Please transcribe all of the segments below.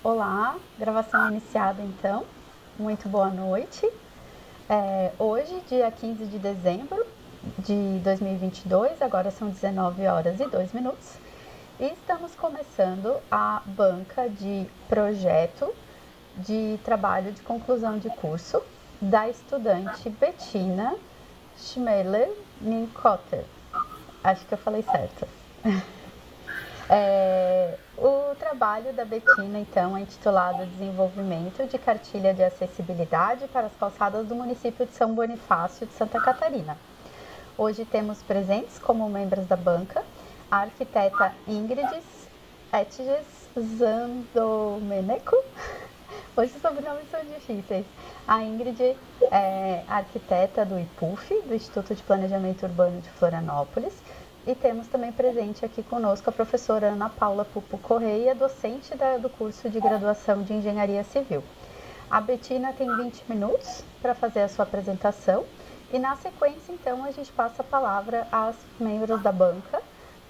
Olá, gravação iniciada então. Muito boa noite. Hoje, dia 15 de dezembro de 2022, agora são 19 horas e 2 minutos. E estamos começando a banca de projeto de trabalho de conclusão de curso da estudante Bettina Schmeller Ninkotter. Acho que eu falei certo. O trabalho da Bettina, então, é intitulado Desenvolvimento de Cartilha de Acessibilidade para as Calçadas do município de São Bonifácio de Santa Catarina. Hoje temos presentes como membros da banca a arquiteta Ingrid Etges Zandomeneko. Hoje os sobrenomes são difíceis. A Ingrid é arquiteta do IPUF, do Instituto de Planejamento Urbano de Florianópolis. E temos também presente aqui conosco a professora Ana Paula Pupo Correia, docente do curso de graduação de Engenharia Civil. A Bettina tem 20 minutos para fazer a sua apresentação e na sequência, então, a gente passa a palavra aos membros da banca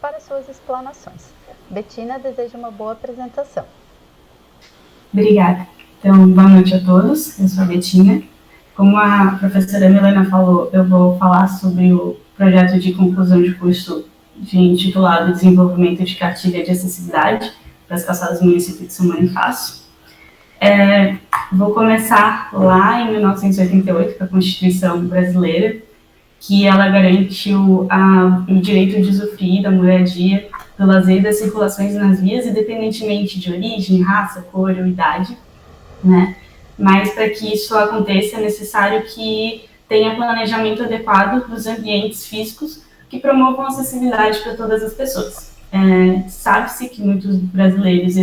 para suas explanações. Bettina, desejo uma boa apresentação. Obrigada. Então, boa noite a todos. Eu sou a Bettina. Como a professora Milena falou, eu vou falar sobre o projeto de conclusão de curso intitulado Desenvolvimento de Cartilha de Acessibilidade para as Calçadas do município de São Bonifácio. Vou começar lá em 1988, com a Constituição Brasileira, que ela garante o direito de usufruir da moradia, do lazer e das circulações nas vias, independentemente de origem, raça, cor ou idade, né? Mas para que isso aconteça é necessário que tenha planejamento adequado dos ambientes físicos que promovam acessibilidade para todas as pessoas. Sabe-se que muitos brasileiros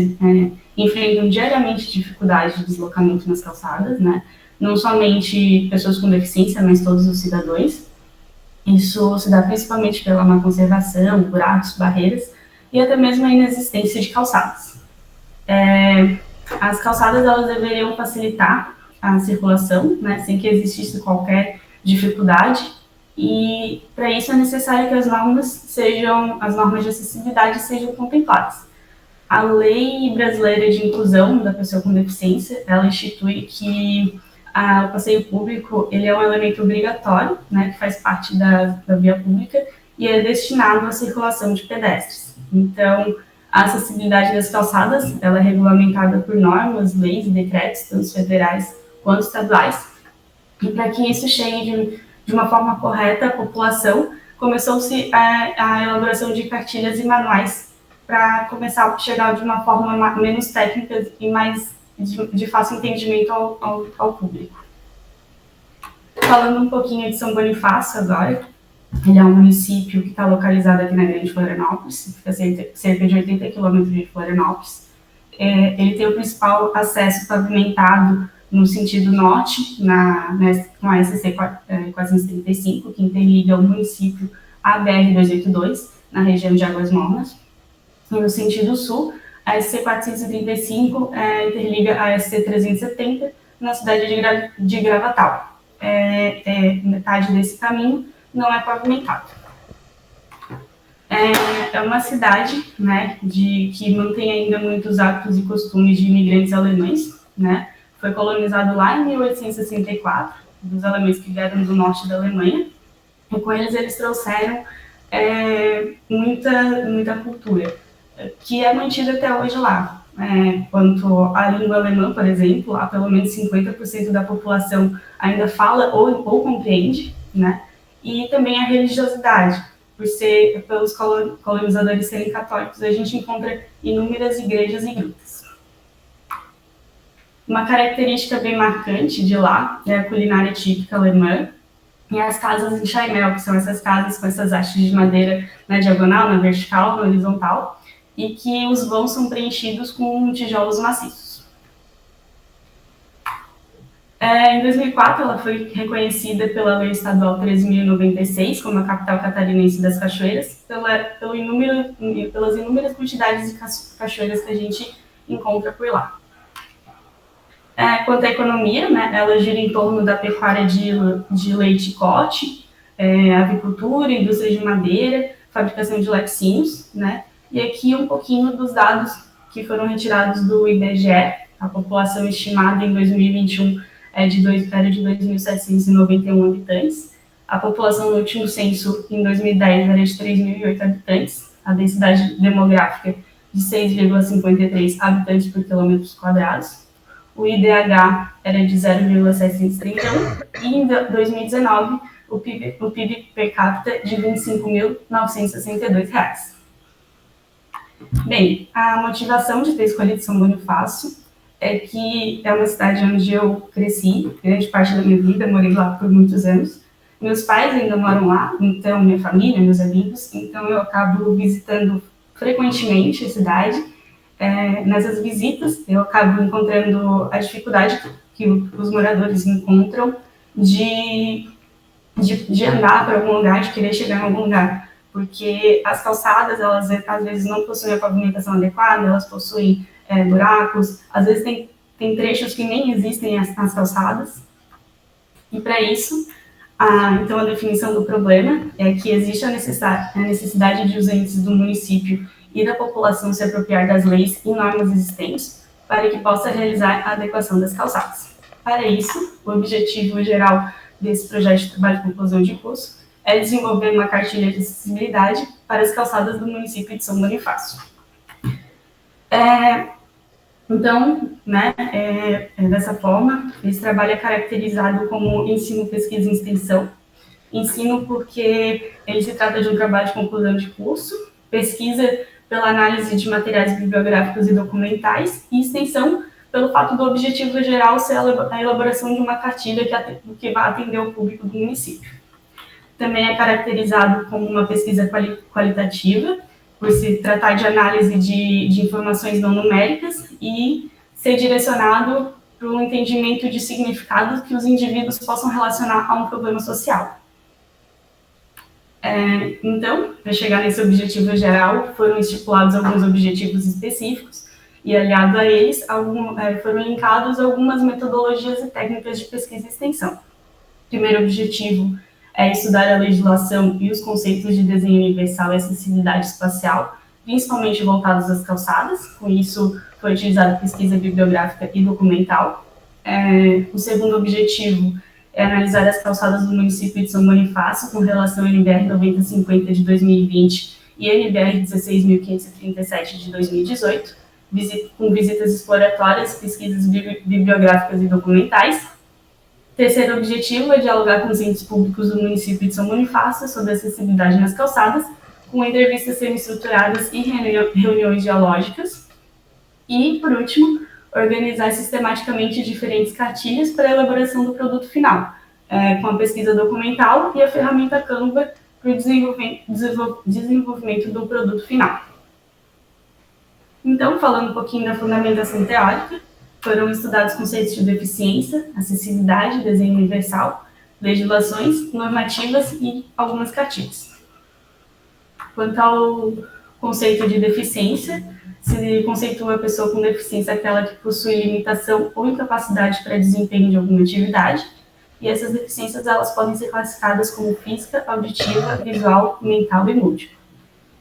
enfrentam diariamente dificuldade de deslocamento nas calçadas, né? Não somente pessoas com deficiência, mas todos os cidadãos. Isso se dá principalmente pela má conservação, buracos, barreiras e até mesmo a inexistência de calçadas. As calçadas elas deveriam facilitar a circulação, né, sem que existisse qualquer dificuldade, e para isso é necessário que as normas de acessibilidade sejam contempladas. A Lei Brasileira de Inclusão da Pessoa com Deficiência, ela institui que o passeio público ele é um elemento obrigatório, né, que faz parte da via pública e é destinado à circulação de pedestres. Então, a acessibilidade das calçadas ela é regulamentada por normas, leis e decretos, tanto federais quanto estaduais. E para que isso chegue de uma forma correta à população, começou-se a elaboração de cartilhas e manuais para começar a chegar de uma forma menos técnica e mais de fácil entendimento ao público. Falando um pouquinho de São Bonifácio agora, ele é um município que está localizado aqui na Grande Florianópolis, fica cerca de 80 quilômetros de Florianópolis. Ele tem o principal acesso pavimentado no sentido norte, com a SC 435, que interliga o município à BR-282, na região de Águas Mornas. E no sentido sul, a SC 435 interliga a SC 370, na cidade de Gravatal. Metade desse caminho não é pavimentado. É uma cidade, né, que mantém ainda muitos hábitos e costumes de imigrantes alemães, né? Foi colonizado lá em 1864, dos alemães que vieram do norte da Alemanha, e com eles trouxeram muita cultura, que é mantida até hoje lá. Quanto à língua alemã, por exemplo, lá pelo menos 50% da população ainda fala ou compreende, né? E também a religiosidade, pelos colonizadores serem católicos, a gente encontra inúmeras igrejas e grutas. Uma característica bem marcante de lá é a culinária típica alemã e as casas em chaimel, que são essas casas com essas hastes de madeira na diagonal, na vertical, na horizontal, e que os vãos são preenchidos com tijolos maciços. Em 2004, ela foi reconhecida pela Lei Estadual 13.096 como a capital catarinense das cachoeiras, pelas inúmeras quantidades de cachoeiras que a gente encontra por lá. Quanto à economia, né, ela gira em torno da pecuária de leite e corte, avicultura, indústria de madeira, fabricação de laticínios, né, e aqui um pouquinho dos dados que foram retirados do IBGE. A população estimada em 2021 era de 2.791 habitantes. A população no último censo, em 2010, era de 3.008 habitantes. A densidade demográfica de 6,53 habitantes por quilômetros quadrados. O IDH era de 0,731 e em 2019 o PIB per capita de R$ 25.962. Bem, a motivação de ter escolhido São Bonifácio é que é uma cidade onde eu cresci, grande parte da minha vida, morei lá por muitos anos. Meus pais ainda moram lá, então minha família, meus amigos, então eu acabo visitando frequentemente a cidade. Nessas visitas, eu acabo encontrando a dificuldade que os moradores encontram de andar para algum lugar, de querer chegar em algum lugar, porque as calçadas, elas às vezes não possuem a pavimentação adequada, elas possuem buracos, às vezes tem trechos que nem existem nas calçadas, e para isso, então a definição do problema é que existe a necessidade de os entes do município e da população se apropriar das leis e normas existentes para que possa realizar a adequação das calçadas. Para isso, o objetivo geral desse projeto de trabalho de conclusão de curso é desenvolver uma cartilha de acessibilidade para as calçadas do município de São Bonifácio. Então, dessa forma, esse trabalho é caracterizado como ensino, pesquisa e extensão. Ensino porque ele se trata de um trabalho de conclusão de curso, pesquisa pela análise de materiais bibliográficos e documentais, e extensão pelo fato do objetivo geral ser a elaboração de uma cartilha que vai atender o público do município. Também é caracterizado como uma pesquisa qualitativa, por se tratar de análise de informações não numéricas e ser direcionado para o entendimento de significados que os indivíduos possam relacionar a um problema social. Então, para chegar nesse objetivo geral, foram estipulados alguns objetivos específicos e, aliado a eles, foram linkados algumas metodologias e técnicas de pesquisa e extensão. O primeiro objetivo é estudar a legislação e os conceitos de desenho universal e acessibilidade espacial, principalmente voltados às calçadas. Com isso, foi utilizada pesquisa bibliográfica e documental. O segundo objetivo é analisar as calçadas do município de São Bonifácio com relação ao NBR 9050 de 2020 e NBR 16.537 de 2018, com visitas exploratórias, pesquisas bibliográficas e documentais. Terceiro objetivo é dialogar com os entes públicos do município de São Bonifácio sobre acessibilidade nas calçadas, com entrevistas semi-estruturadas e reuniões dialógicas. E, por último, organizar sistematicamente diferentes cartilhas para a elaboração do produto final, com a pesquisa documental e a ferramenta Canva para o desenvolvimento do produto final. Então, falando um pouquinho da fundamentação teórica, foram estudados conceitos de deficiência, acessibilidade, desenho universal, legislações, normativas e algumas cartilhas. Quanto ao conceito de deficiência, se conceitua a pessoa com deficiência aquela que possui limitação ou incapacidade para desempenho de alguma atividade, e essas deficiências elas podem ser classificadas como física, auditiva, visual, mental e múltipla.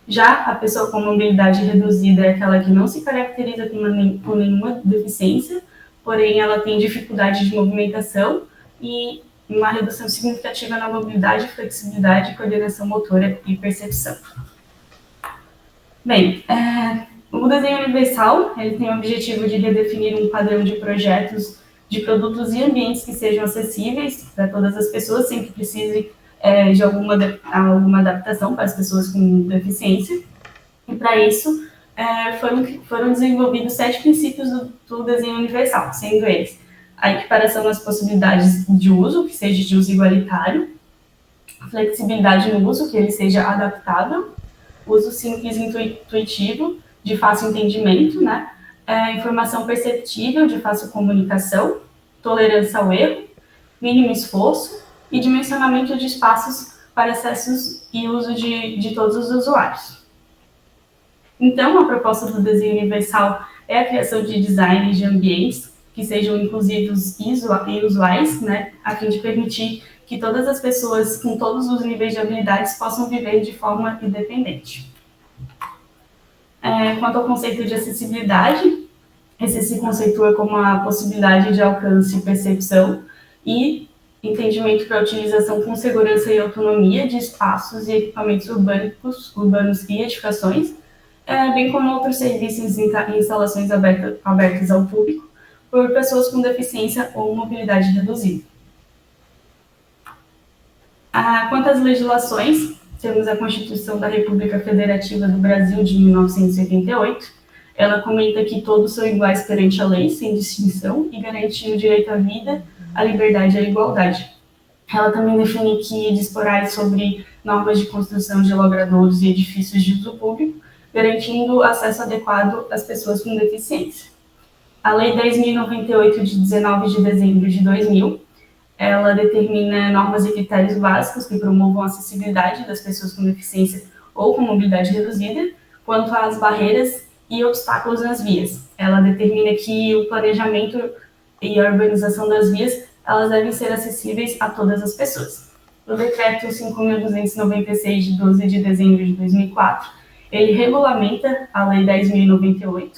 Já a pessoa com mobilidade reduzida é aquela que não se caracteriza com nenhuma deficiência, porém ela tem dificuldade de movimentação e uma redução significativa na mobilidade, flexibilidade, coordenação motora e percepção. Bem, o desenho universal ele tem o objetivo de redefinir um padrão de projetos de produtos e ambientes que sejam acessíveis para todas as pessoas, sem que precise de alguma adaptação para as pessoas com deficiência. E para isso, foram desenvolvidos 7 princípios do desenho universal, sendo eles a equiparação nas possibilidades de uso, que seja de uso igualitário, flexibilidade no uso, que ele seja adaptável, uso simples e intuitivo, de fácil entendimento, informação perceptível, de fácil comunicação, tolerância ao erro, mínimo esforço e dimensionamento de espaços para acessos e uso de todos os usuários. Então, a proposta do desenho universal é a criação de designs de ambientes que sejam inclusivos e usuais, a fim de permitir que todas as pessoas com todos os níveis de habilidades possam viver de forma independente. Quanto ao conceito de acessibilidade, esse se conceitua como a possibilidade de alcance, percepção e entendimento para a utilização com segurança e autonomia de espaços e equipamentos urbanos e edificações, bem como outros serviços e instalações abertas ao público por pessoas com deficiência ou mobilidade reduzida. Quanto às legislações, temos a Constituição da República Federativa do Brasil de 1988. Ela comenta que todos são iguais perante a lei, sem distinção, e garante o direito à vida, à liberdade e à igualdade. Ela também define que disporá sobre normas de construção de logradouros e edifícios de uso público, garantindo acesso adequado às pessoas com deficiência. A Lei 10.098, de 19 de dezembro de 2000, ela determina normas e critérios básicos que promovam a acessibilidade das pessoas com deficiência ou com mobilidade reduzida, quanto às barreiras e obstáculos nas vias. Ela determina que o planejamento e a urbanização das vias, elas devem ser acessíveis a todas as pessoas. O Decreto 5.296, de 12 de dezembro de 2004, ele regulamenta a Lei 10.098,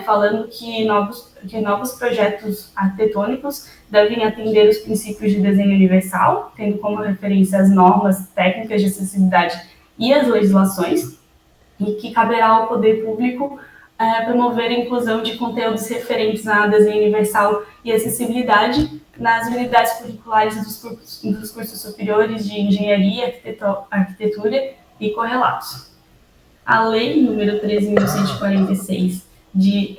falando que novos projetos arquitetônicos devem atender os princípios de desenho universal, tendo como referência as normas técnicas de acessibilidade e as legislações, e que caberá ao poder público promover a inclusão de conteúdos referentes a desenho universal e acessibilidade nas unidades curriculares dos cursos superiores de engenharia, arquitetura e correlatos. A Lei número 13.146, de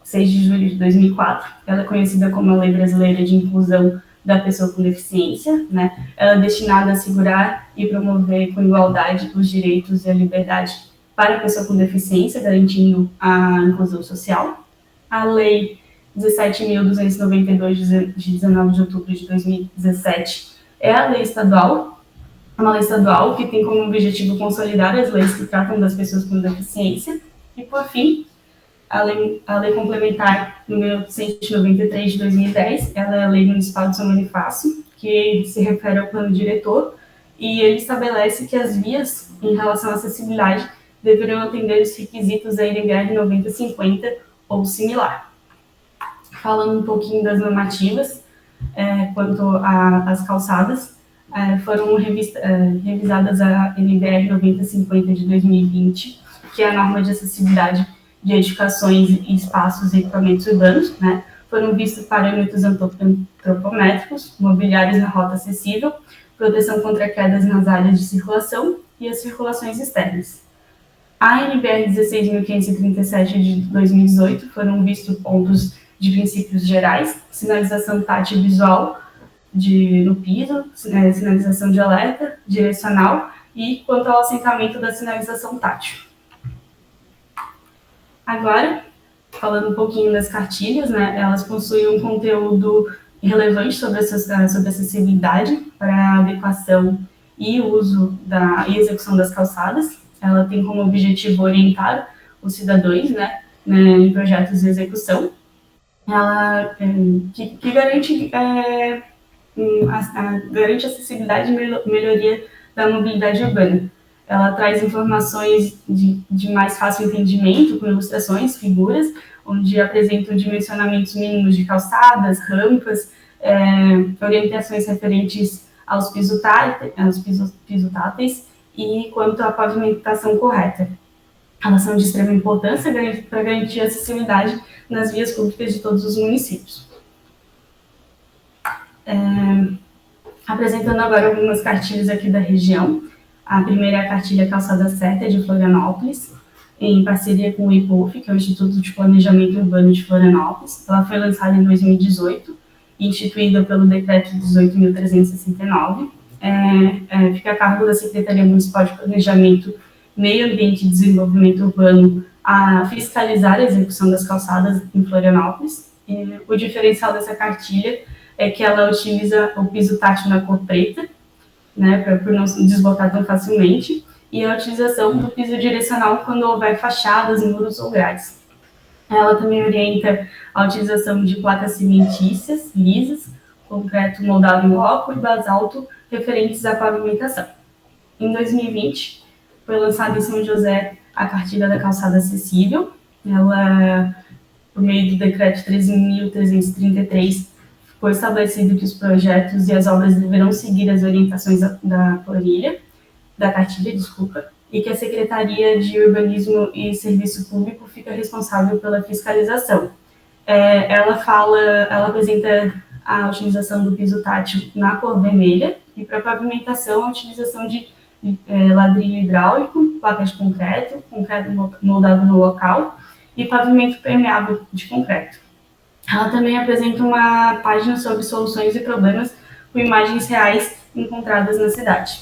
6 de julho de 2004, ela é conhecida como a Lei Brasileira de Inclusão da Pessoa com Deficiência, Ela é destinada a assegurar e promover com igualdade os direitos e a liberdade para a pessoa com deficiência, garantindo a inclusão social. A Lei 17.292, de 19 de outubro de 2017, é a lei estadual, uma lei estadual que tem como objetivo consolidar as leis que tratam das pessoas com deficiência. E, por fim, a lei complementar número 193 de 2010, ela é a Lei Municipal de São Bonifácio, que se refere ao plano diretor, e ele estabelece que as vias em relação à acessibilidade deverão atender os requisitos da NBR 9050 ou similar. Falando um pouquinho das normativas, quanto às calçadas, foram revisadas a NBR 9050 de 2020, que é a norma de acessibilidade de edificações, espaços e equipamentos urbanos, Foram vistos parâmetros antropométricos, mobiliários na rota acessível, proteção contra quedas nas áreas de circulação e as circulações externas. A NBR 16.537 de 2018 foram vistos pontos de princípios gerais, sinalização tátil e visual no piso, sinalização de alerta, direcional e quanto ao assentamento da sinalização tátil. Agora, falando um pouquinho das cartilhas, elas possuem um conteúdo relevante sobre acessibilidade para a adequação e uso e execução das calçadas. Ela tem como objetivo orientar os cidadãos em projetos de execução. Ela que garante acessibilidade e melhoria da mobilidade urbana. Ela traz informações de mais fácil entendimento, com ilustrações, figuras, onde apresentam dimensionamentos mínimos de calçadas, rampas, orientações referentes aos pisos táteis e quanto à pavimentação correta. Elas são de extrema importância para garantir a acessibilidade nas vias públicas de todos os municípios. Apresentando agora algumas cartilhas aqui da região. A primeira é a cartilha Calçada Certa, de Florianópolis, em parceria com o IPUF, que é o Instituto de Planejamento Urbano de Florianópolis. Ela foi lançada em 2018, instituída pelo Decreto 18.369. Fica a cargo da Secretaria Municipal de Planejamento, Meio Ambiente e Desenvolvimento Urbano a fiscalizar a execução das calçadas em Florianópolis. E o diferencial dessa cartilha é que ela utiliza o piso tátil na cor preta, por não se desbotar tão facilmente, e a utilização do piso direcional quando houver fachadas, muros ou grades. Ela também orienta a utilização de placas cimentícias lisas, concreto moldado em bloco e basalto referentes à pavimentação. Em 2020, foi lançada em São José a cartilha da calçada acessível. Ela, por meio do decreto 13.333, foi estabelecido que os projetos e as obras deverão seguir as orientações da cartilha, e que a Secretaria de Urbanismo e Serviço Público fica responsável pela fiscalização. Ela apresenta a utilização do piso tátil na cor vermelha e para pavimentação a utilização de ladrilho hidráulico, placas de concreto moldado no local e pavimento permeável de concreto. Ela também apresenta uma página sobre soluções e problemas com imagens reais encontradas na cidade.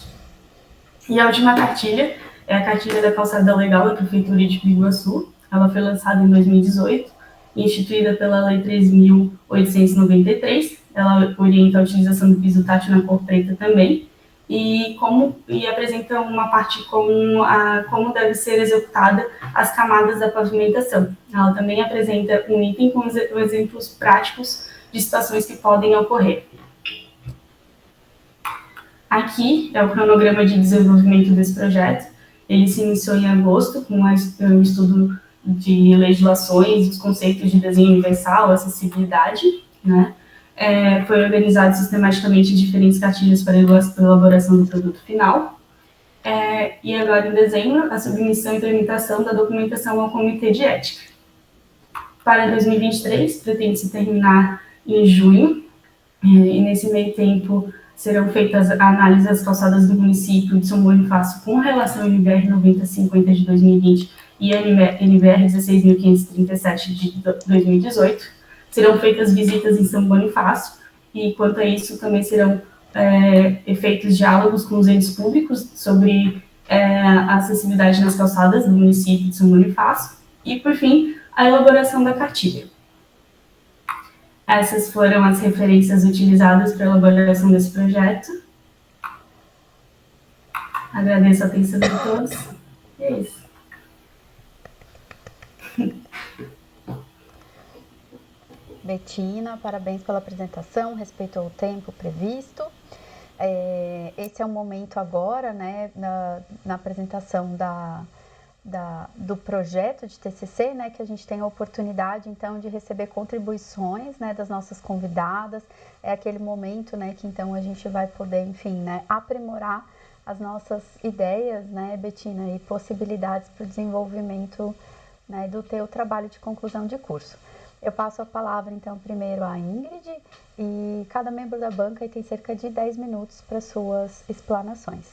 E a última cartilha é a cartilha da calçada legal da Prefeitura de Biguaçu. Ela foi lançada em 2018, instituída pela Lei 3.893. Ela orienta a utilização do piso tátil na cor preta também, e apresenta uma parte como deve ser executada as camadas da pavimentação. Ela também apresenta um item com exemplos práticos de situações que podem ocorrer. Aqui é o cronograma de desenvolvimento desse projeto. Ele se iniciou em agosto com um estudo de legislações, os conceitos de desenho universal, acessibilidade, né? Foi organizado sistematicamente diferentes cartilhas para a elaboração do produto final. E agora, em dezembro, a submissão e tramitação da documentação ao Comitê de Ética. Para 2023, pretende-se terminar em junho, e nesse meio tempo serão feitas análises das calçadas do município de São Bonifácio com relação ao NBR 9050 de 2020 e NBR 16.537 de 2018. Serão feitas visitas em São Bonifácio e, quanto a isso, também serão feitos diálogos com os entes públicos sobre a acessibilidade nas calçadas do município de São Bonifácio e, por fim, a elaboração da cartilha. Essas foram as referências utilizadas para a elaboração desse projeto. Agradeço a atenção de todos. E é isso. Betina, parabéns pela apresentação, respeitou o tempo previsto. Esse é o momento agora, né, na apresentação do projeto de TCC, né, que a gente tem a oportunidade, então, de receber contribuições, né, das nossas convidadas. É aquele momento, né, que, então, a gente vai poder, enfim, né, aprimorar as nossas ideias, né, Betina, e possibilidades para o desenvolvimento, né, do teu trabalho de conclusão de curso. Eu passo a palavra, então, primeiro à Ingrid, e cada membro da banca tem cerca de 10 minutos para suas explanações.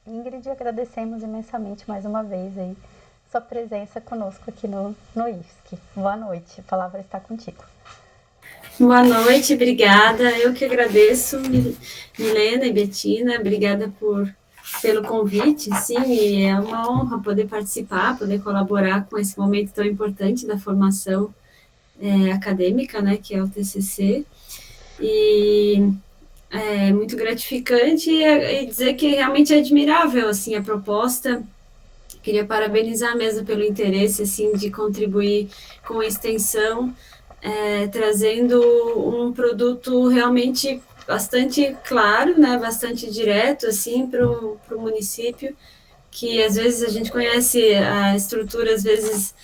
Ingrid, agradecemos imensamente mais uma vez aí sua presença conosco aqui no IFSC. Boa noite, a palavra está contigo. Boa noite, obrigada. Eu que agradeço, Milena e Betina, obrigada pelo convite. Sim, é uma honra poder participar, poder colaborar com esse momento tão importante da formação acadêmica, né, que é o TCC, e é muito gratificante e dizer que realmente é admirável, assim, a proposta. Queria parabenizar mesmo pelo interesse, assim, de contribuir com a extensão, trazendo um produto realmente bastante claro, né, bastante direto, assim, para o município, que às vezes a gente conhece a estrutura, às vezes,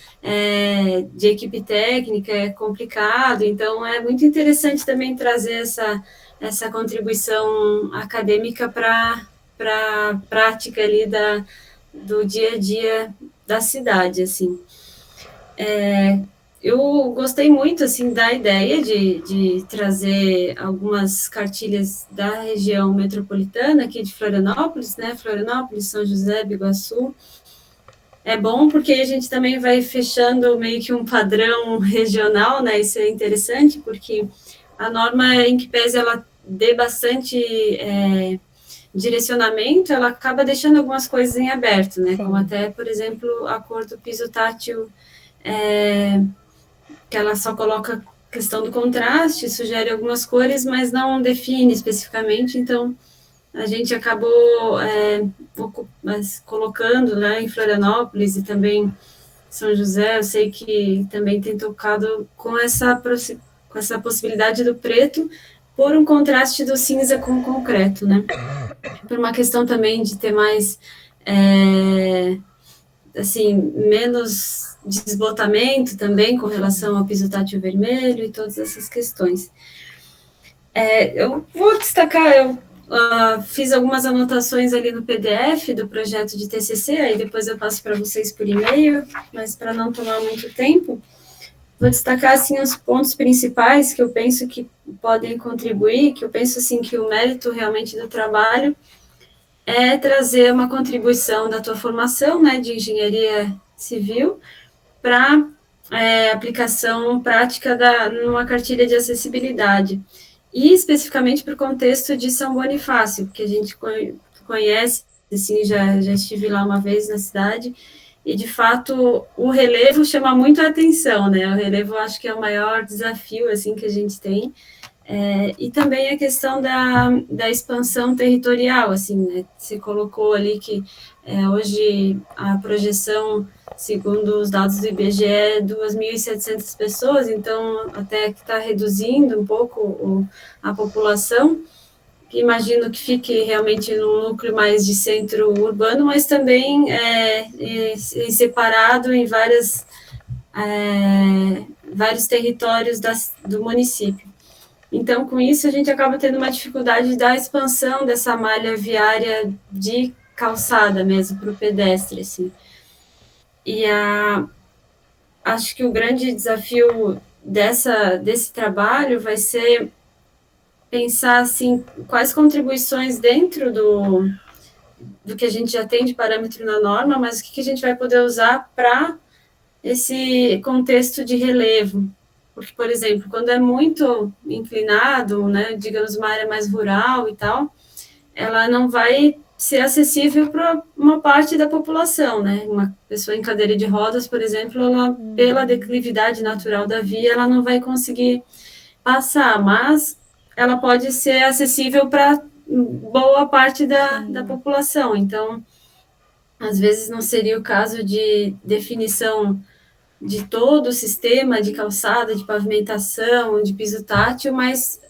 de equipe técnica, é complicado, então é muito interessante também trazer essa contribuição acadêmica para a prática ali do dia a dia da cidade, assim. Eu gostei muito, assim, da ideia de trazer algumas cartilhas da região metropolitana aqui de Florianópolis, né, Florianópolis, São José, Biguaçu. É bom porque a gente também vai fechando meio que um padrão regional, né, isso é interessante, porque a norma, em que pese ela dê bastante direcionamento, ela acaba deixando algumas coisas em aberto, né, como até, por exemplo, a cor do piso tátil, que ela só coloca questão do contraste, sugere algumas cores, mas não define especificamente, então a gente acabou colocando, né, em Florianópolis e também São José, eu sei que também tem tocado com essa possibilidade do preto, por um contraste do cinza com o concreto, né, por uma questão também de ter mais assim, menos desbotamento também com relação ao piso tátil vermelho e todas essas questões. Eu vou destacar, eu fiz algumas anotações ali no PDF do projeto de TCC, aí depois eu passo para vocês por e-mail, mas para não tomar muito tempo, vou destacar, assim, os pontos principais que eu penso que podem contribuir, que eu penso, assim, que o mérito realmente do trabalho é trazer uma contribuição da tua formação, né, de engenharia civil, para aplicação prática numa cartilha de acessibilidade. E especificamente para o contexto de São Bonifácio, que a gente conhece, assim, já estive lá uma vez na cidade, e de fato o relevo chama muito a atenção, né? O relevo eu acho que é o maior desafio assim que a gente tem. E também a questão da expansão territorial, assim, né? Você colocou ali que hoje a projeção, segundo os dados do IBGE, é 2.700 pessoas, então até que está reduzindo um pouco a população. Imagino que fique realmente num núcleo mais de centro urbano, mas também separado em vários territórios do município. Então, com isso, a gente acaba tendo uma dificuldade da expansão dessa malha viária de calçada mesmo, para o pedestre, assim. E acho que o grande desafio desse trabalho vai ser pensar, assim, quais contribuições dentro do que a gente já tem de parâmetro na norma, mas o que a gente vai poder usar para esse contexto de relevo. Porque, por exemplo, quando é muito inclinado, né, digamos, uma área mais rural e tal, ela não vai ser acessível para uma parte da população, né? Uma pessoa em cadeira de rodas, por exemplo, ela, pela declividade natural da via, ela não vai conseguir passar, mas ela pode ser acessível para boa parte da população. Então, às vezes não seria o caso de definição de todo o sistema de calçada, de pavimentação, de piso tátil, mas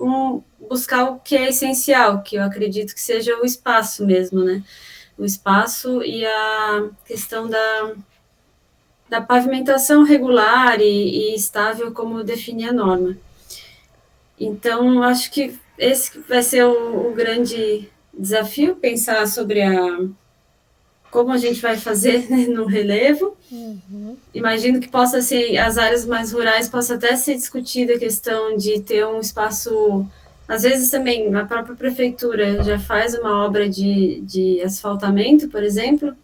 buscar o que é essencial, que eu acredito que seja o espaço mesmo, né? O espaço e a questão da pavimentação regular e estável, como define a norma. Então, acho que esse vai ser o grande desafio, pensar sobre como a gente vai fazer, né, no relevo. Imagino que possa ser, as áreas mais rurais possa até ser discutida a questão de ter um espaço, às vezes também a própria prefeitura já faz uma obra de asfaltamento, por exemplo,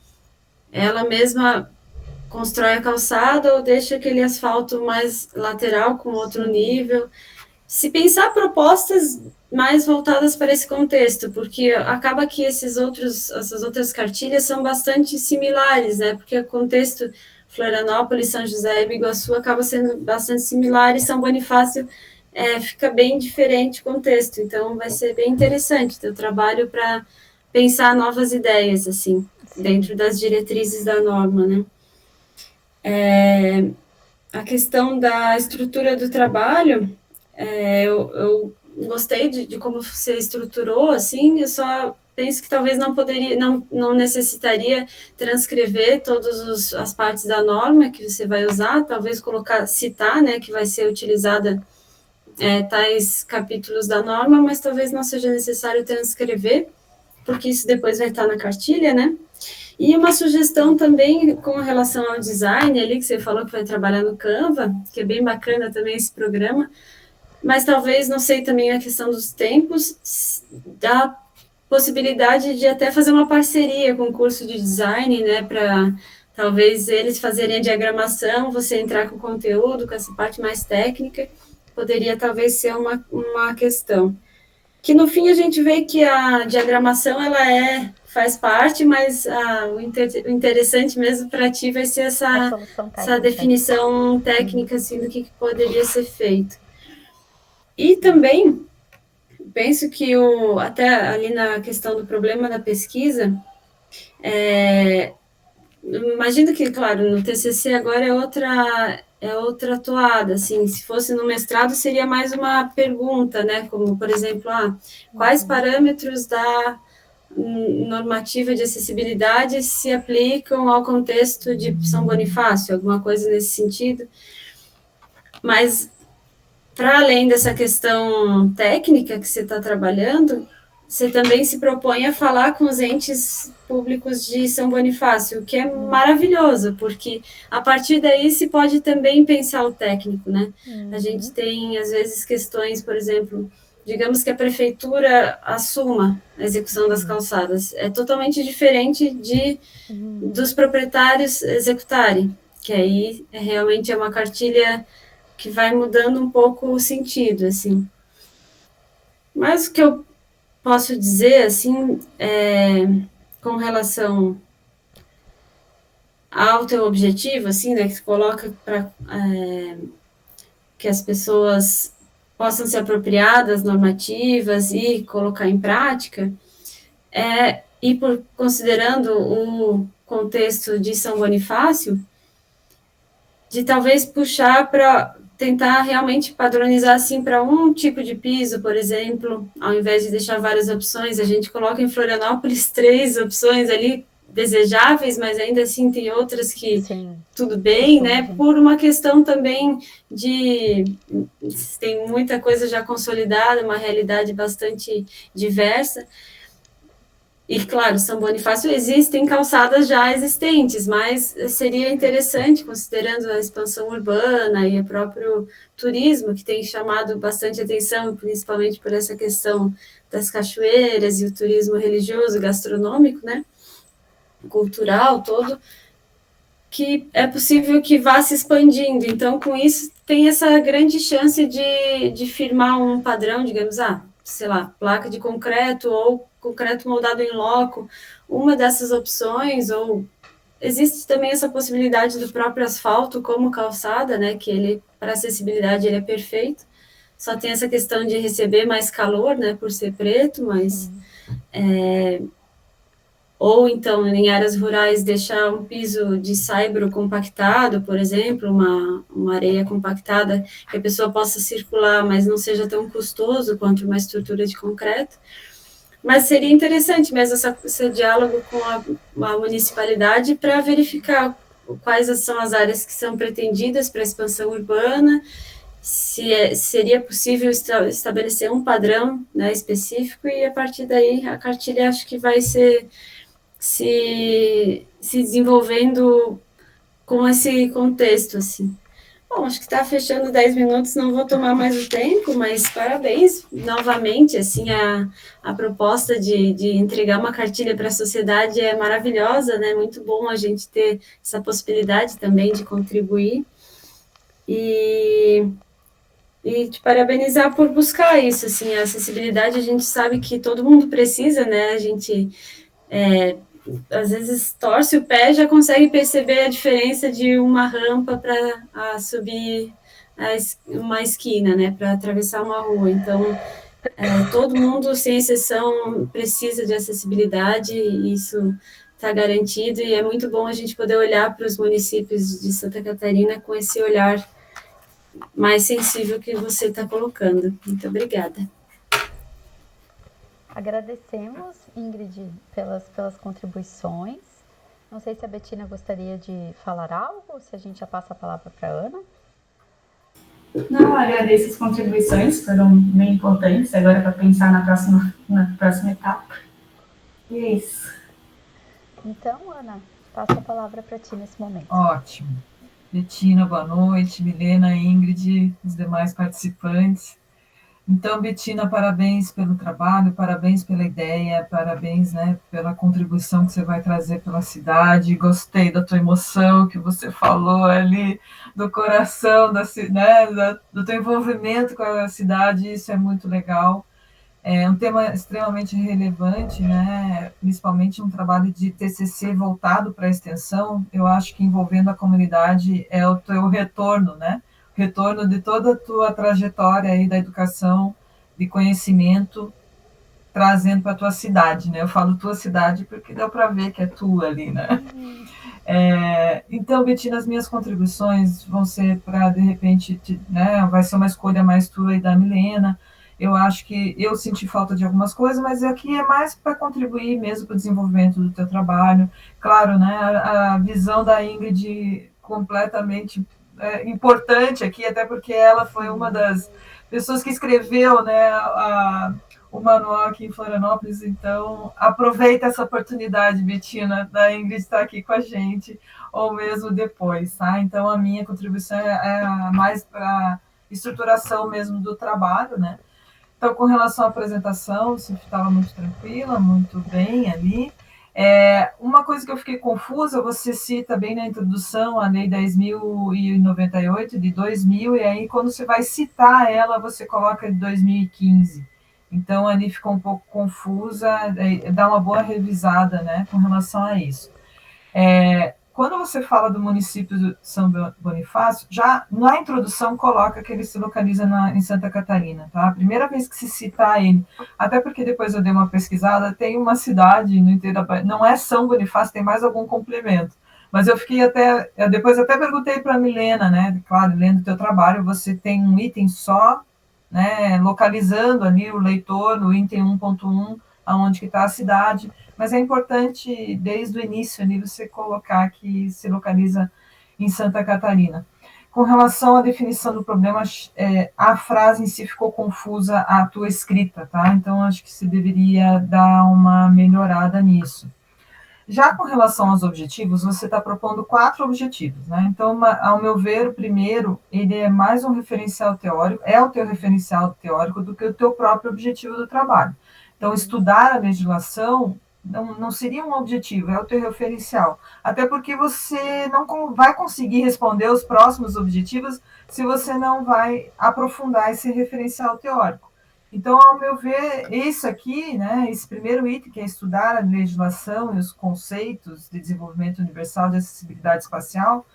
ela mesma constrói a calçada ou deixa aquele asfalto mais lateral com outro nível. Se pensar propostas mais voltadas para esse contexto, porque acaba que essas outras cartilhas são bastante similares, né? Porque o contexto Florianópolis, São José e Biguaçu acaba sendo bastante similar, e São Bonifácio fica bem diferente o contexto. Então, vai ser bem interessante ter o trabalho para pensar novas ideias, assim, dentro das diretrizes da norma, né? A questão da estrutura do trabalho, eu gostei de como você estruturou, assim, eu só penso que talvez não necessitaria transcrever todas as partes da norma que você vai usar, talvez citar, né, que vai ser utilizada tais capítulos da norma, mas talvez não seja necessário transcrever, porque isso depois vai estar na cartilha, né? E uma sugestão também com relação ao design ali, que você falou que vai trabalhar no Canva, que é bem bacana também esse programa, mas talvez, não sei, também a questão dos tempos, da possibilidade de até fazer uma parceria com o curso de design, né, para talvez eles fazerem a diagramação, você entrar com o conteúdo, com essa parte mais técnica, poderia talvez ser uma questão. Que no fim a gente vê que a diagramação, ela faz parte, mas o interessante mesmo para ti vai ser essa definição técnica, assim, do que poderia ser feito. E também penso que até ali na questão do problema da pesquisa, imagino que, claro, no TCC agora é outra toada, assim, se fosse no mestrado seria mais uma pergunta, né, como, por exemplo, quais parâmetros normativa de acessibilidade se aplicam ao contexto de São Bonifácio, alguma coisa nesse sentido. Mas, para além dessa questão técnica que você está trabalhando, você também se propõe a falar com os entes públicos de São Bonifácio, o que é maravilhoso, porque a partir daí se pode também pensar o técnico, né? A gente tem, às vezes, questões, por exemplo, digamos que a prefeitura assuma a execução das calçadas. É totalmente diferente dos proprietários executarem, que aí realmente é uma cartilha que vai mudando um pouco o sentido, assim. Mas o que eu posso dizer, assim, com relação ao teu objetivo, assim, né, que você coloca para que as pessoas possam se apropriar das normativas e colocar em prática, e considerando o contexto de São Bonifácio, de talvez puxar para tentar realmente padronizar assim para um tipo de piso, por exemplo, ao invés de deixar várias opções, a gente coloca em Florianópolis 3 opções ali desejáveis, mas ainda assim tem outras que tudo bem, né? Por uma questão também tem muita coisa já consolidada, uma realidade bastante diversa. E, claro, São Bonifácio existem calçadas já existentes, mas seria interessante, considerando a expansão urbana e o próprio turismo, que tem chamado bastante atenção, principalmente por essa questão das cachoeiras e o turismo religioso, gastronômico, né? Cultural todo, que é possível que vá se expandindo. Então, com isso, tem essa grande chance de firmar um padrão, digamos, sei lá, placa de concreto ou concreto moldado em loco, uma dessas opções, ou existe também essa possibilidade do próprio asfalto como calçada, né, que ele, para acessibilidade, ele é perfeito, só tem essa questão de receber mais calor, né, por ser preto, mas... ou então, em áreas rurais, deixar um piso de saibro compactado, por exemplo, uma areia compactada, que a pessoa possa circular, mas não seja tão custoso quanto uma estrutura de concreto. Mas seria interessante mesmo esse diálogo com a municipalidade para verificar quais são as áreas que são pretendidas para a expansão urbana, se seria possível estabelecer um padrão, né, específico, e a partir daí a cartilha acho que vai se desenvolvendo com esse contexto, assim. Bom, acho que está fechando 10 minutos, não vou tomar mais o tempo, mas parabéns novamente, assim, a proposta de entregar uma cartilha para a sociedade é maravilhosa, né? Muito bom a gente ter essa possibilidade também de contribuir e te parabenizar por buscar isso, assim, a acessibilidade a gente sabe que todo mundo precisa, né? A gente às vezes torce o pé e já consegue perceber a diferença de uma rampa para subir uma esquina, né, para atravessar uma rua. Então, todo mundo, sem exceção, precisa de acessibilidade, e isso está garantido, e é muito bom a gente poder olhar para os municípios de Santa Catarina com esse olhar mais sensível que você está colocando. Muito obrigada. Agradecemos, Ingrid, pelas contribuições. Não sei se a Bettina gostaria de falar algo, ou se a gente já passa a palavra para a Ana. Não, agradeço as contribuições, foram bem importantes agora para pensar na próxima etapa. E é isso. Então, Ana, passo a palavra para ti nesse momento. Ótimo. Bettina, boa noite. Milena, Ingrid, os demais participantes. Então, Bettina, parabéns pelo trabalho, parabéns pela ideia, parabéns, né, pela contribuição que você vai trazer pela cidade. Gostei da tua emoção que você falou ali, do coração, do teu envolvimento com a cidade, isso é muito legal. É um tema extremamente relevante, né, principalmente um trabalho de TCC voltado para a extensão. Eu acho que envolvendo a comunidade é o teu retorno, né? Retorno de toda a tua trajetória aí da educação, de conhecimento, trazendo para a tua cidade, né? Eu falo tua cidade porque dá para ver que é tua ali, né? Então, Bettina, as minhas contribuições vão ser para, de repente, né, vai ser uma escolha mais tua e da Milena. Eu acho que eu senti falta de algumas coisas, mas aqui é mais para contribuir mesmo para o desenvolvimento do teu trabalho. Claro, né, a visão da Ingrid completamente importante aqui, até porque ela foi uma das pessoas que escreveu, né, o manual aqui em Florianópolis. Então, aproveita essa oportunidade, Betina, da Ingrid estar aqui com a gente, ou mesmo depois, tá? Então, a minha contribuição é mais para estruturação mesmo do trabalho, né? Então, com relação à apresentação, você estava muito tranquila, muito bem ali. Uma coisa que eu fiquei confusa, você cita bem na introdução a Lei 10.098 de 2000, e aí quando você vai citar ela, você coloca de 2015. Então, ali ficou um pouco confusa, dá uma boa revisada, né, com relação a isso. Quando você fala do município de São Bonifácio, já na introdução coloca que ele se localiza em Santa Catarina, tá? A primeira vez que se citar ele, até porque depois eu dei uma pesquisada, tem uma cidade no interior da Bahia, não é São Bonifácio, tem mais algum complemento. Mas eu fiquei depois até perguntei para a Milena, né? Claro, lendo o teu trabalho, você tem um item só, né? Localizando ali o leitor no item 1.1, aonde que está a cidade, mas é importante, desde o início ali, você colocar que se localiza em Santa Catarina. Com relação à definição do problema, a frase em si ficou confusa, a tua escrita, tá? Então, acho que se deveria dar uma melhorada nisso. Já com relação aos objetivos, você está propondo 4 objetivos, né? Então, ao meu ver, o primeiro, ele é mais um referencial teórico, é o teu referencial teórico do que o teu próprio objetivo do trabalho. Então, estudar a legislação não seria um objetivo, é o teu referencial. Até porque você não vai conseguir responder os próximos objetivos se você não vai aprofundar esse referencial teórico. Então, ao meu ver, esse aqui, né, esse primeiro item, que é estudar a legislação e os conceitos de desenvolvimento universal de acessibilidade espacial,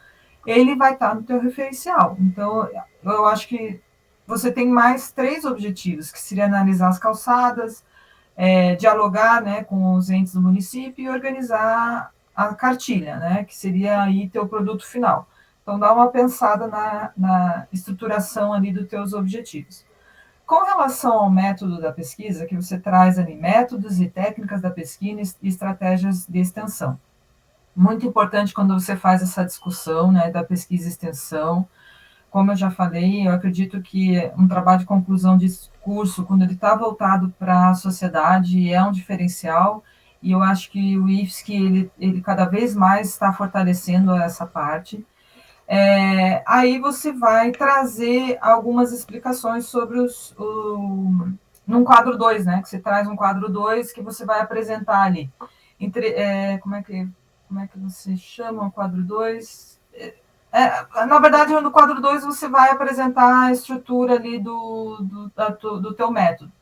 ele vai estar no teu referencial. Então, eu acho que você tem mais 3 objetivos, que seria analisar as calçadas, dialogar, né, com os entes do município e organizar a cartilha, né, que seria aí teu produto final. Então, dá uma pensada na estruturação ali dos teus objetivos. Com relação ao método da pesquisa, que você traz ali métodos e técnicas da pesquisa e estratégias de extensão. Muito importante quando você faz essa discussão, né, da pesquisa e extensão. Como eu já falei, eu acredito que um trabalho de conclusão de curso, quando ele está voltado para a sociedade, é um diferencial, e eu acho que o IFSC, ele cada vez mais está fortalecendo essa parte. Aí você vai trazer algumas explicações sobre num quadro 2, né? Que você traz um quadro 2 que você vai apresentar ali. Como é que você chama o quadro 2? Na verdade, no quadro 2 você vai apresentar a estrutura ali do teu método.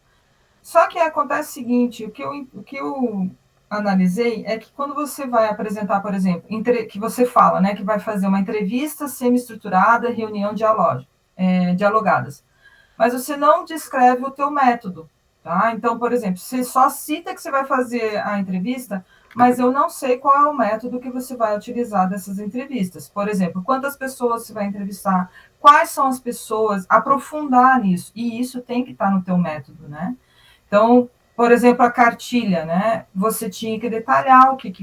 Só que acontece o seguinte, o que eu analisei é que quando você vai apresentar, por exemplo, que você fala, né, que vai fazer uma entrevista semi-estruturada, reunião dialogadas, mas você não descreve o teu método, tá? Então, por exemplo, você só cita que você vai fazer a entrevista, mas eu não sei qual é o método que você vai utilizar dessas entrevistas. Por exemplo, quantas pessoas você vai entrevistar, quais são as pessoas, aprofundar nisso, e isso tem que estar no teu método, né? Então, por exemplo, a cartilha, né? Você tinha que detalhar o que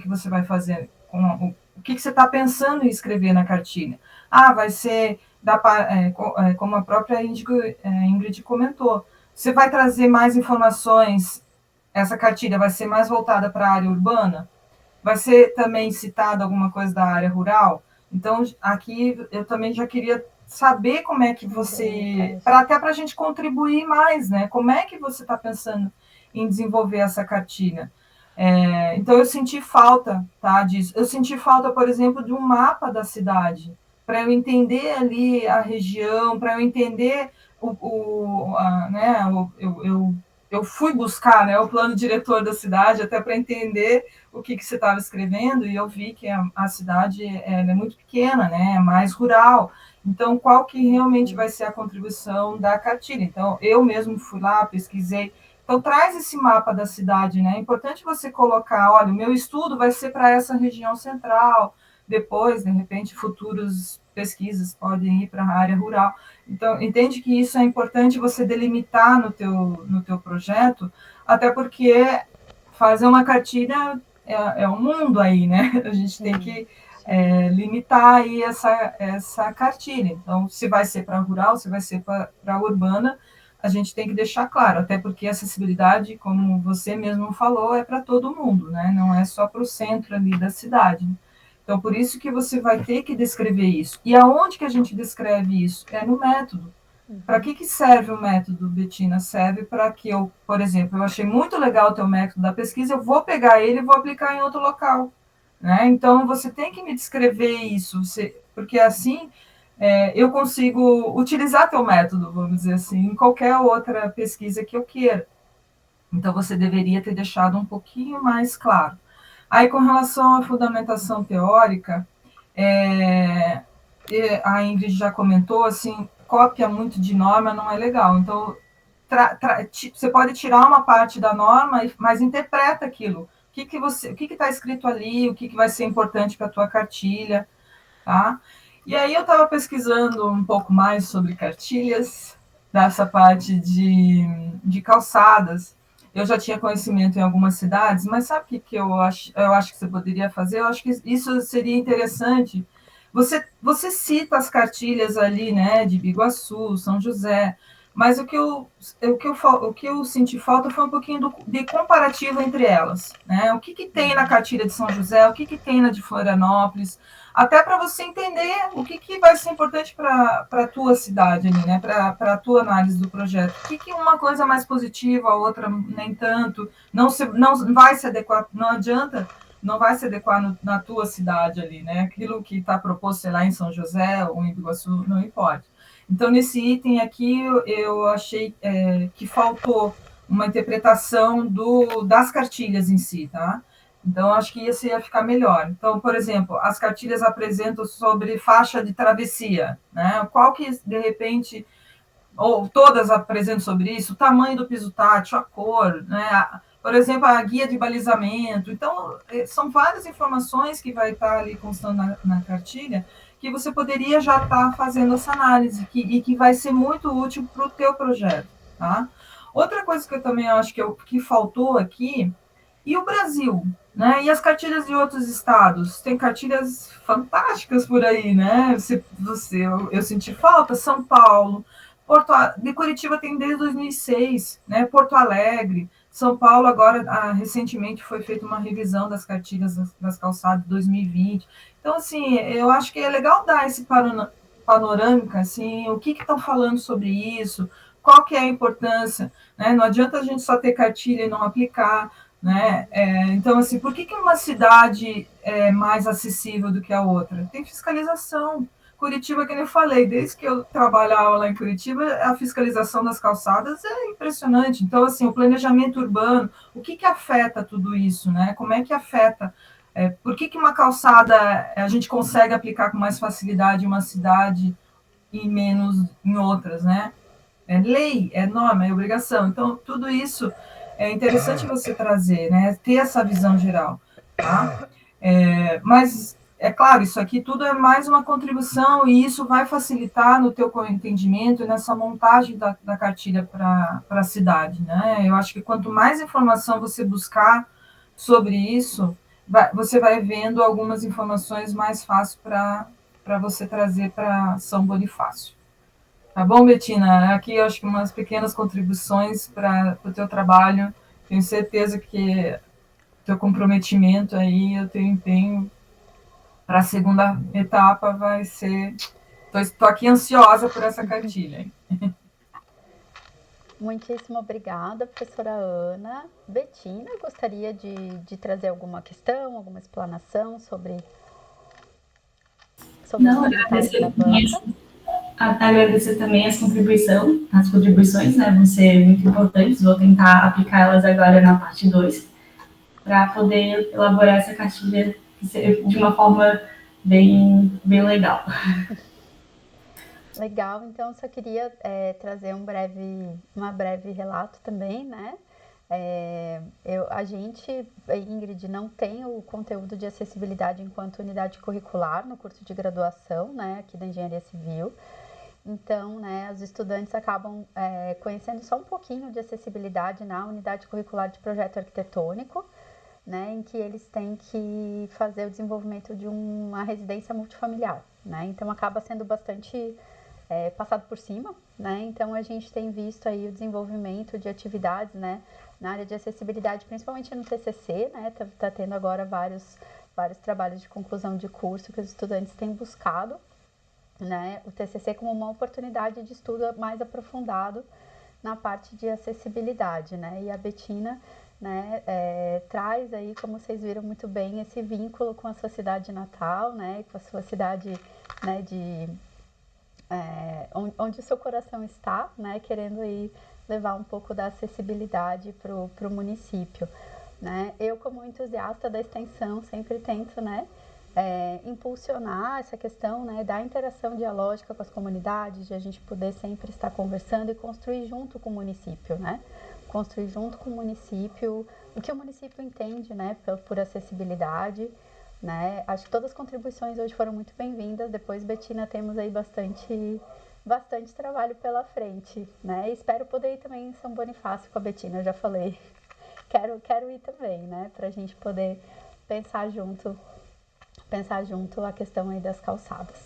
você vai fazer, o que você está pensando em escrever na cartilha. Vai ser, como a própria Ingrid comentou, você vai trazer mais informações, essa cartilha vai ser mais voltada para a área urbana, vai ser também citada alguma coisa da área rural. Então, aqui eu também já queria saber como é que você, até para a gente contribuir mais, né? Como é que você está pensando em desenvolver essa cartilha? Então, eu senti falta, tá, disso. Eu senti falta, por exemplo, de um mapa da cidade, para eu entender ali a região, para eu entender eu fui buscar, né, o plano diretor da cidade até para entender o que você estava escrevendo, e eu vi que a cidade é muito pequena, né, é mais rural. Então, qual que realmente vai ser a contribuição da cartilha? Então, eu mesmo fui lá, pesquisei. Então, traz esse mapa da cidade, né? É importante você colocar, olha, o meu estudo vai ser para essa região central, depois, de repente, futuros pesquisas podem ir para a área rural. Então, entende que isso é importante você delimitar no teu projeto, até porque fazer uma cartilha é um mundo aí, né? A gente tem que limitar aí essa cartilha. Então, se vai ser para rural, se vai ser para urbana, a gente tem que deixar claro, até porque a acessibilidade, como você mesmo falou, é para todo mundo, né? Não é só para o centro ali da cidade. Então, por isso que você vai ter que descrever isso. E aonde que a gente descreve isso? É no método. Para que serve o método, Betina? Serve para que eu, por exemplo, eu achei muito legal o teu método da pesquisa, eu vou pegar ele e vou aplicar em outro local. Né? Então, você tem que me descrever isso, porque assim eu consigo utilizar teu método, vamos dizer assim, em qualquer outra pesquisa que eu queira. Então, você deveria ter deixado um pouquinho mais claro. Aí, com relação à fundamentação teórica, a Ingrid já comentou, assim, cópia muito de norma não é legal. Então, você pode tirar uma parte da norma, mas interpreta aquilo. O que está escrito ali, o que vai ser importante para a tua cartilha, tá? E aí eu estava pesquisando um pouco mais sobre cartilhas, dessa parte de calçadas. Eu já tinha conhecimento em algumas cidades, mas sabe o que eu acho que você poderia fazer? Eu acho que isso seria interessante. Você cita as cartilhas ali, né, de Biguaçu, São José, mas o que eu senti falta foi um pouquinho de comparativo entre elas. Né? O que tem na cartilha de São José, o que tem na de Florianópolis, até para você entender o que vai ser importante para a tua cidade, né? Para a tua análise do projeto. O que uma coisa é mais positiva, a outra nem tanto, não vai se adequar, não adianta, não vai se adequar na tua cidade ali, né? Aquilo que está proposto, sei lá, em São José ou em Biguaçu, não importa. Então, nesse item aqui, eu achei que faltou uma interpretação das cartilhas em si, tá? Então, acho que isso ia ficar melhor. Então, por exemplo, as cartilhas apresentam sobre faixa de travessia, né? Qual que, de repente, ou todas apresentam sobre isso, o tamanho do piso tátil, a cor, né? Por exemplo, a guia de balizamento. Então, são várias informações que vai estar ali constando na cartilha, que você poderia já estar fazendo essa análise, e que vai ser muito útil para o teu projeto, tá? Outra coisa que eu também acho que faltou aqui, e o Brasil, né? E as cartilhas de outros estados? Tem cartilhas fantásticas por aí, né? Eu senti falta. São Paulo, de Curitiba tem desde 2006, né? Porto Alegre, São Paulo agora, recentemente foi feita uma revisão das cartilhas das calçadas de 2020. Então, assim, eu acho que é legal dar esse panorâmica, assim, o que estão falando sobre isso, qual que é a importância, né? Não adianta a gente só ter cartilha e não aplicar, né? Então, assim, por que uma cidade é mais acessível do que a outra? Tem fiscalização. Curitiba, que eu falei, desde que eu trabalhava lá em Curitiba, a fiscalização das calçadas é impressionante. Então, assim, o planejamento urbano, o que afeta tudo isso, né? Como é que afeta? Por que uma calçada a gente consegue aplicar com mais facilidade em uma cidade e menos em outras, né? É lei, é norma, é obrigação. Então, tudo isso é interessante você trazer, né? Ter essa visão geral, tá? Mas, é claro, isso aqui tudo é mais uma contribuição e isso vai facilitar no teu entendimento e nessa montagem da cartilha para a cidade, né? Eu acho que quanto mais informação você buscar sobre isso, você vai vendo algumas informações mais fáceis para você trazer para São Bonifácio. Tá bom, Betina? Aqui eu acho que umas pequenas contribuições para o teu trabalho. Tenho certeza que teu comprometimento aí, o teu empenho para a segunda etapa vai ser... Estou aqui ansiosa por essa cartilha. Muitíssimo obrigada, professora Ana. Betina, gostaria de trazer alguma questão, alguma explanação sobre Não, os comentários da banca? Agradecer também as contribuições, né, vão ser muito importantes, vou tentar aplicar elas agora na parte 2, para poder elaborar essa cartilha de uma forma bem legal. Legal, então só queria trazer uma breve relato também, né? A gente, Ingrid, não tem o conteúdo de acessibilidade enquanto unidade curricular no curso de graduação, né, aqui da Engenharia Civil. Então, né, os estudantes acabam conhecendo só um pouquinho de acessibilidade na unidade curricular de projeto arquitetônico, né, em que eles têm que fazer o desenvolvimento de uma residência multifamiliar, né, então acaba sendo bastante passado por cima, né, então a gente tem visto aí o desenvolvimento de atividades, né, na área de acessibilidade, principalmente no TCC, né, tá tendo agora vários trabalhos de conclusão de curso que os estudantes têm buscado, né, o TCC como uma oportunidade de estudo mais aprofundado na parte de acessibilidade, né, e a Bettina, né, traz aí, como vocês viram muito bem, esse vínculo com a sua cidade natal, né, com a sua cidade, né, onde o seu coração está, né, querendo aí levar um pouco da acessibilidade para o município, né. Eu, como entusiasta da extensão, sempre tento, né, impulsionar essa questão, né, da interação dialógica com as comunidades, de a gente poder sempre estar conversando e construir junto com o município, né, construir junto com o município o que o município entende, né, por acessibilidade, né. Acho que todas as contribuições hoje foram muito bem-vindas. Depois, Bettina, temos aí bastante trabalho pela frente, né. Espero poder ir também em São Bonifácio com a Bettina, eu já falei. Quero ir também, né, para a gente poder pensar junto a questão aí das calçadas.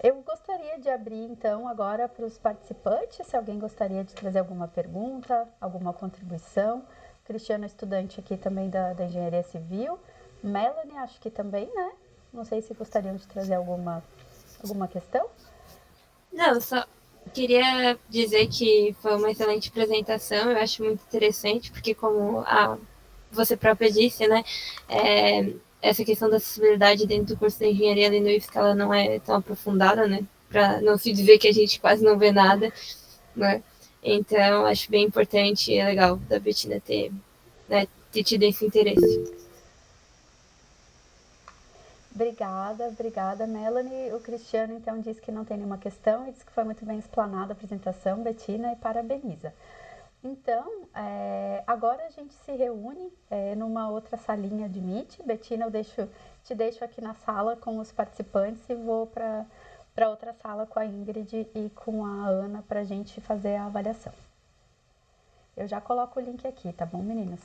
Eu gostaria de abrir, então, agora para os participantes, se alguém gostaria de trazer alguma pergunta, alguma contribuição. Cristiano é estudante aqui também da Engenharia Civil. Melanie, acho que também, né? Não sei se gostariam de trazer alguma questão. Não, só queria dizer que foi uma excelente apresentação, eu acho muito interessante, porque como você própria disse, né, essa questão da acessibilidade dentro do curso de engenharia ali no IFSC, ela não é tão aprofundada, né, para não se dizer que a gente quase não vê nada, né, então acho bem importante e é legal da Bettina ter tido esse interesse. Obrigada, Melanie. O Cristiano, então, disse que não tem nenhuma questão e disse que foi muito bem explanada a apresentação, Bettina, e parabeniza. Então, agora a gente se reúne numa outra salinha de Meet. Bettina, te deixo aqui na sala com os participantes e vou para outra sala com a Ingrid e com a Ana para a gente fazer a avaliação. Eu já coloco o link aqui, tá bom, meninas?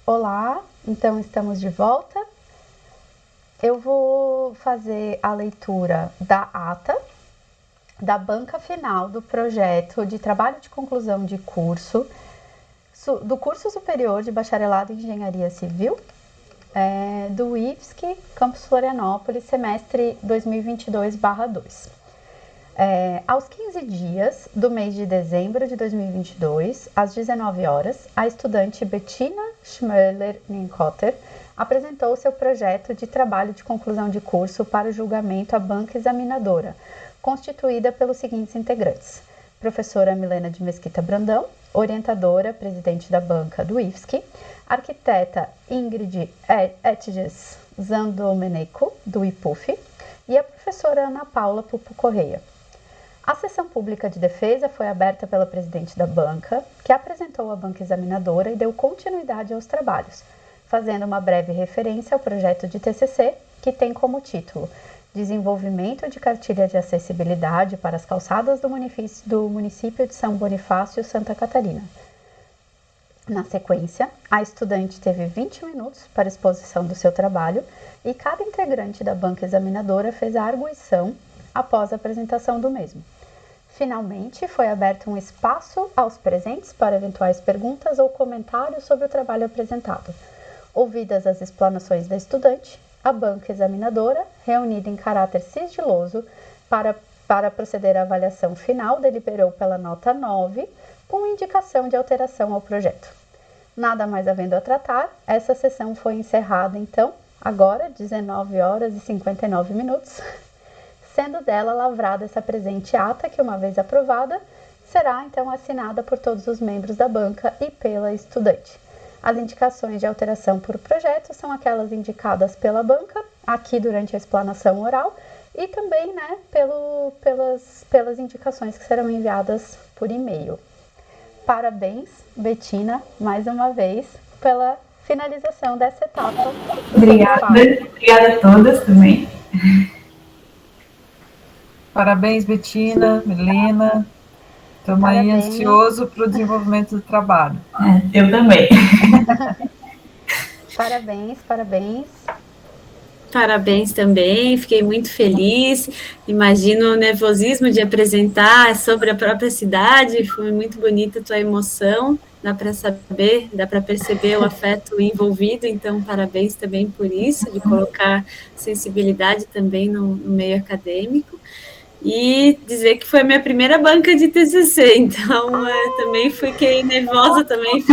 Olá, então estamos de volta. Eu vou fazer a leitura da ata da banca final do projeto de trabalho de conclusão de curso do curso superior de bacharelado em Engenharia Civil do IFSC, Campus Florianópolis, semestre 2022/2. Aos 15 dias do mês de dezembro de 2022, às 19 horas, a estudante Bettina Schmöller-Ninkotter apresentou seu projeto de trabalho de conclusão de curso para o julgamento à banca examinadora, constituída pelos seguintes integrantes: professora Milena de Mesquita Brandão, orientadora, presidente da banca do IFSC, arquiteta Ingrid Etges Zandomenico, do IPUF, e a professora Ana Paula Pupo Correia. A sessão pública de defesa foi aberta pela presidente da banca, que apresentou a banca examinadora e deu continuidade aos trabalhos, fazendo uma breve referência ao projeto de TCC, que tem como título Desenvolvimento de cartilha de acessibilidade para as calçadas do município de São Bonifácio, Santa Catarina. Na sequência, a estudante teve 20 minutos para exposição do seu trabalho e cada integrante da banca examinadora fez a arguição após a apresentação do mesmo. Finalmente, foi aberto um espaço aos presentes para eventuais perguntas ou comentários sobre o trabalho apresentado. Ouvidas as explanações da estudante, a banca examinadora, reunida em caráter sigiloso para proceder à avaliação final, deliberou pela nota 9, com indicação de alteração ao projeto. Nada mais havendo a tratar, essa sessão foi encerrada, então, agora, 19 horas e 59 minutos, sendo dela lavrada essa presente ata que, uma vez aprovada, será então assinada por todos os membros da banca e pela estudante. As indicações de alteração por projeto são aquelas indicadas pela banca, aqui durante a explanação oral, e também, né, pelas indicações que serão enviadas por e-mail. Parabéns, Betina, mais uma vez, pela finalização dessa etapa. Obrigada a todas também. Parabéns, Betina, Milena. Estamos aí ansiosos para o desenvolvimento do trabalho. Eu também. Parabéns. Parabéns também, fiquei muito feliz. Imagino o nervosismo de apresentar sobre a própria cidade, foi muito bonita a tua emoção, dá para saber, dá para perceber o afeto envolvido, então parabéns também por isso, de colocar sensibilidade também no meio acadêmico. E dizer que foi a minha primeira banca de TCC, então também fiquei nervosa, também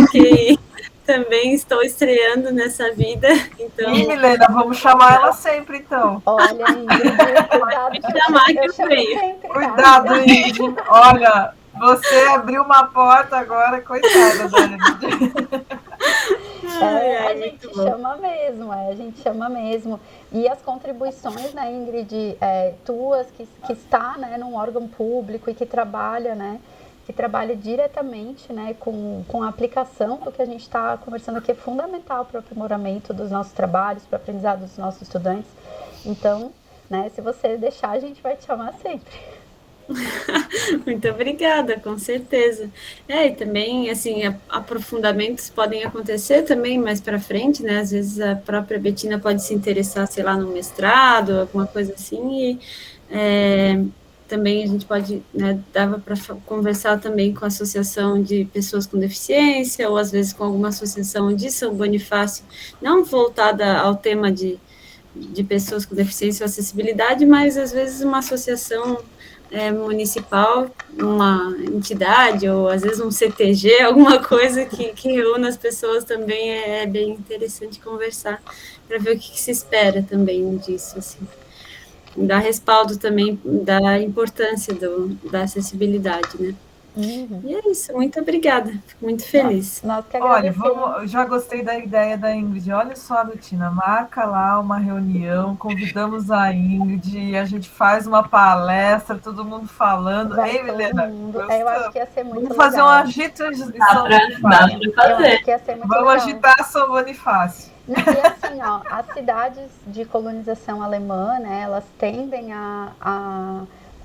estou estreando nessa vida. Então... E Milena, vamos chamar ela sempre, então. Olha, Ingrid, cuidado. Cuidado, Ingrid. Olha, você abriu uma porta agora, coitada da Ingrid. A gente chama mesmo. E as contribuições, né, Ingrid, tuas, que está, né, num órgão público e que trabalha, né, diretamente, né, com a aplicação do que a gente está conversando aqui, é fundamental para o aprimoramento dos nossos trabalhos, para o aprendizado dos nossos estudantes. Então, né, se você deixar, a gente vai te chamar sempre. Muito obrigada, com certeza. E também, assim, aprofundamentos podem acontecer também mais para frente, né? Às vezes a própria Betina pode se interessar, sei lá, no mestrado, alguma coisa assim, e também a gente pode, né, dava para conversar também com a associação de pessoas com deficiência, ou às vezes com alguma associação de São Bonifácio, não voltada ao tema de pessoas com deficiência ou acessibilidade, mas às vezes uma associação municipal, uma entidade, ou às vezes um CTG, alguma coisa que reúna as pessoas também, é bem interessante conversar, para ver o que se espera também disso, assim. Dar respaldo também da importância da acessibilidade, né? Uhum. E é isso, muito obrigada, fico muito feliz. Olha, já gostei da ideia da Ingrid. Olha só, Betina, marca lá uma reunião, convidamos a Ingrid e a gente faz uma palestra, todo mundo falando. Ei, Milena? Eu acho que ia ser muito legal. Vamos fazer um agito de São Bonifácio. Vamos agitar São Bonifácio. Não, e assim, ó, as cidades de colonização alemã, né, elas tendem a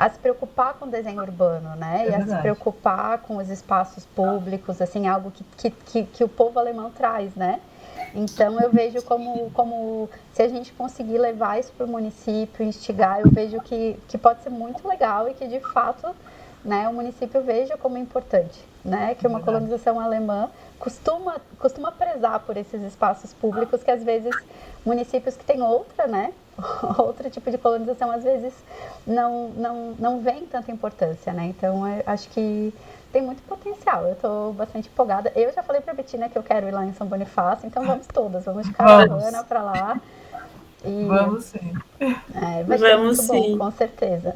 se preocupar com o desenho urbano, né? E a se preocupar com os espaços públicos, assim, algo que o povo alemão traz, né? Então, eu vejo como se a gente conseguir levar isso para o município, instigar, eu vejo que pode ser muito legal e que, de fato, né, o município veja como importante, né? Que uma colonização alemã costuma prezar por esses espaços públicos que, às vezes, municípios que têm outra, né? Outro tipo de colonização, às vezes, não vem tanta importância, né? Então, eu acho que tem muito potencial. Eu estou bastante empolgada. Eu já falei para a Betina que eu quero ir lá em São Bonifácio, então vamos todas. Vamos de caravana para lá. E, vamos sim. Vai ser muito bom, com certeza.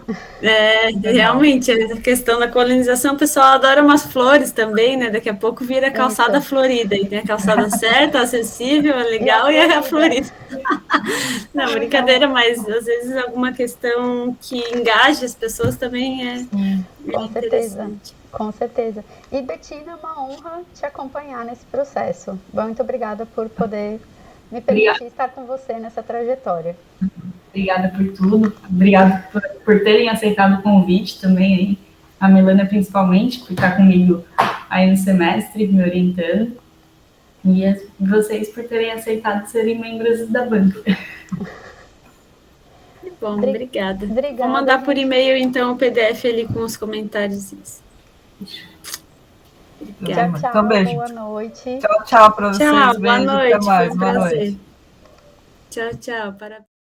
Realmente, a questão da colonização, o pessoal adora umas flores também, né? Daqui a pouco vira calçada florida. E tem a calçada certa, acessível, legal e a florida. Não, brincadeira, mas às vezes alguma questão que engaje as pessoas também é interessante. Com certeza. E, Betina, é uma honra te acompanhar nesse processo. Muito obrigada por poder me permitir estar com você nessa trajetória. Obrigada por tudo. Obrigada por terem aceitado o convite também aí. A Milena, principalmente, por estar comigo aí no semestre, me orientando. E vocês por terem aceitado serem membros da banca. Bom, obrigada. Vou mandar por e-mail, então, o PDF ali com os comentários. Obrigada. Tchau, então, beijo. Boa noite. Tchau para vocês. Tchau, beijo, boa noite. Até mais. Foi um prazer. Tchau, parabéns.